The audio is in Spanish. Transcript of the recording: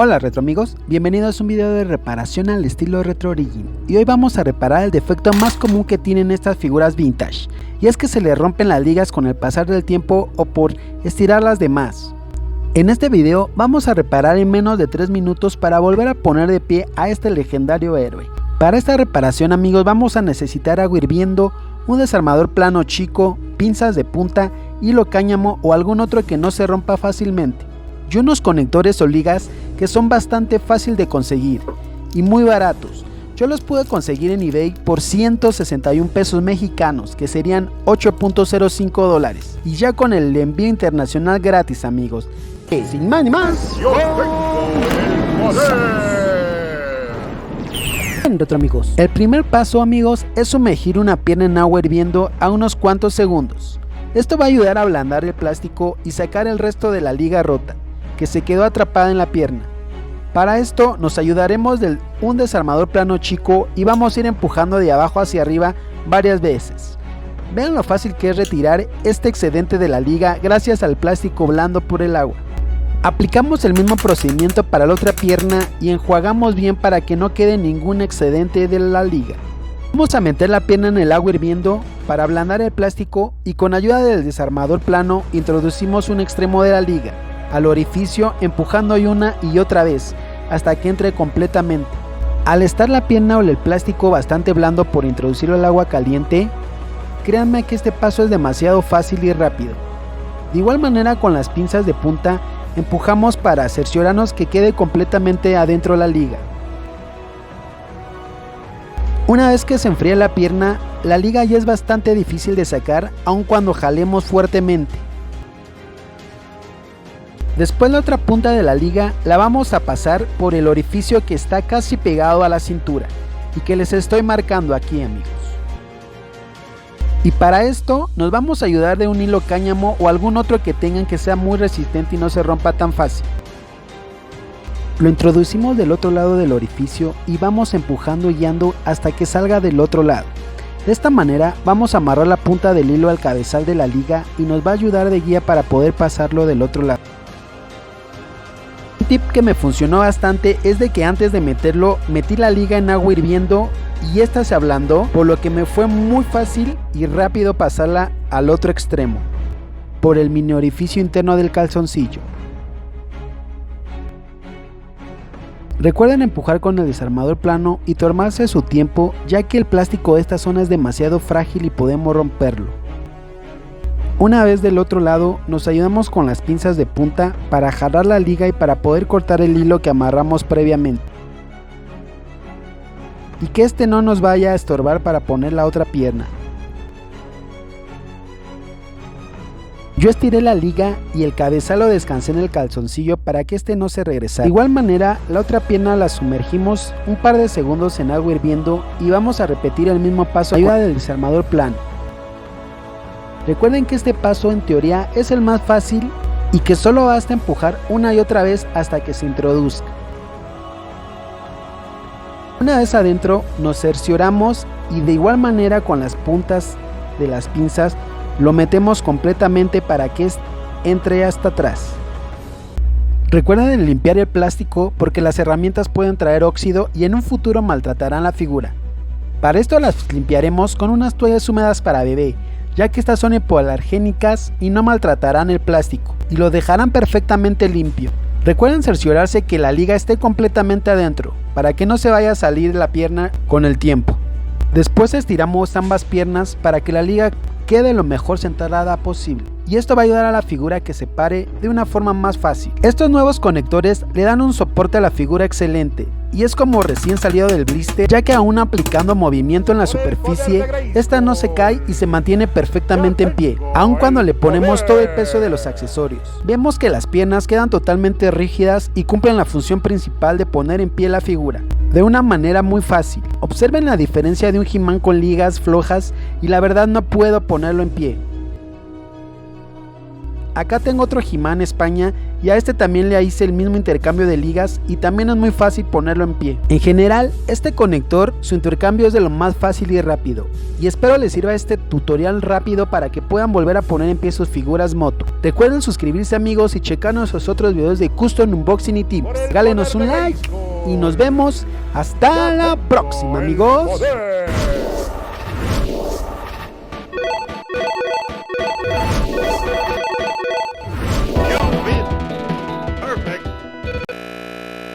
Hola retro amigos, bienvenidos a un video de reparación al estilo Retro Origin. Y hoy vamos a reparar el defecto más común que tienen estas figuras vintage, y es que se le rompen las ligas con el pasar del tiempo o por estirarlas de más. En este video vamos a reparar en menos de 3 minutos para volver a poner de pie a este legendario héroe. Para esta reparación amigos vamos a necesitar agua hirviendo, un desarmador plano chico, pinzas de punta, hilo cáñamo o algún otro que no se rompa fácilmente, y unos conectores o ligas que son bastante fácil de conseguir y muy baratos. Yo los pude conseguir en eBay por 161 pesos mexicanos, que serían 8.05 dólares, y ya con el envío internacional gratis amigos. Sin más ni más, Yo tengo el poder. Bien, retro amigos, el primer paso amigos es sumergir una pierna en agua hirviendo a unos cuantos segundos. Esto va a ayudar a ablandar el plástico y sacar el resto de la liga rota que se quedó atrapada en la pierna. Para esto nos ayudaremos de un desarmador plano chico y vamos a ir empujando de abajo hacia arriba varias veces. Vean lo fácil que es retirar este excedente de la liga gracias al plástico blando por el agua. Aplicamos el mismo procedimiento para la otra pierna y enjuagamos bien para que no quede ningún excedente de la liga. Vamos a meter la pierna en el agua hirviendo para ablandar el plástico y con ayuda del desarmador plano introducimos un extremo de la liga al orificio empujando una y otra vez hasta que entre completamente. Al estar la pierna o el plástico bastante blando por introducirlo al agua caliente, créanme que este paso es demasiado fácil y rápido. De igual manera con las pinzas de punta empujamos para cerciorarnos que quede completamente adentro la liga. Una vez que se enfría la pierna, la liga ya es bastante difícil de sacar aun cuando jalemos fuertemente. Después la otra punta de la liga la vamos a pasar por el orificio que está casi pegado a la cintura y que les estoy marcando aquí amigos. Y para esto nos vamos a ayudar de un hilo cáñamo o algún otro que tengan que sea muy resistente y no se rompa tan fácil. Lo introducimos del otro lado del orificio y vamos empujando y guiando hasta que salga del otro lado. De esta manera vamos a amarrar la punta del hilo al cabezal de la liga y nos va a ayudar de guía para poder pasarlo del otro lado. Un tip que me funcionó bastante es de que antes de meterlo metí la liga en agua hirviendo y esta se ablandó, por lo que me fue muy fácil y rápido pasarla al otro extremo por el mini orificio interno del calzoncillo. Recuerden empujar con el desarmador plano y tomarse su tiempo, ya que el plástico de esta zona es demasiado frágil y podemos romperlo. Una vez del otro lado nos ayudamos con las pinzas de punta para jalar la liga y para poder cortar el hilo que amarramos previamente, y que este no nos vaya a estorbar para poner la otra pierna. Yo estiré la liga y el cabezal lo descansé en el calzoncillo para que este no se regresara. De igual manera la otra pierna la sumergimos un par de segundos en agua hirviendo y vamos a repetir el mismo paso con ayuda del desarmador plano. Recuerden que este paso en teoría es el más fácil y que solo basta empujar una y otra vez hasta que se introduzca. Una vez adentro nos cercioramos y de igual manera con las puntas de las pinzas lo metemos completamente para que entre hasta atrás. Recuerden limpiar el plástico porque las herramientas pueden traer óxido y en un futuro maltratarán la figura. Para esto las limpiaremos con unas toallas húmedas para bebé, ya que estas son hipoalergénicas y no maltratarán el plástico y lo dejarán perfectamente limpio. Recuerden cerciorarse que la liga esté completamente adentro para que no se vaya a salir la pierna con el tiempo. Después estiramos ambas piernas para que la liga quede lo mejor centrada posible, y esto va a ayudar a la figura a que se pare de una forma más fácil. Estos nuevos conectores le dan un soporte a la figura excelente y es como recién salido del blister, ya que aún aplicando movimiento en la superficie esta no se cae y se mantiene perfectamente en pie, aun cuando le ponemos todo el peso de los accesorios. Vemos que las piernas quedan totalmente rígidas y cumplen la función principal de poner en pie la figura de una manera muy fácil. Observen la diferencia de un He-Man con ligas flojas y la verdad no puedo ponerlo en pie. acá tengo otro He-Man España y a este también le hice el mismo intercambio de ligas y también es muy fácil ponerlo en pie. En general, este conector, su intercambio es de lo más fácil y rápido, y espero les sirva este tutorial rápido para que puedan volver a poner en pie sus figuras moto. Recuerden suscribirse, amigos, y checar nuestros otros videos de Custom Unboxing y Tips. Regálenos un like y nos vemos hasta la próxima, amigos.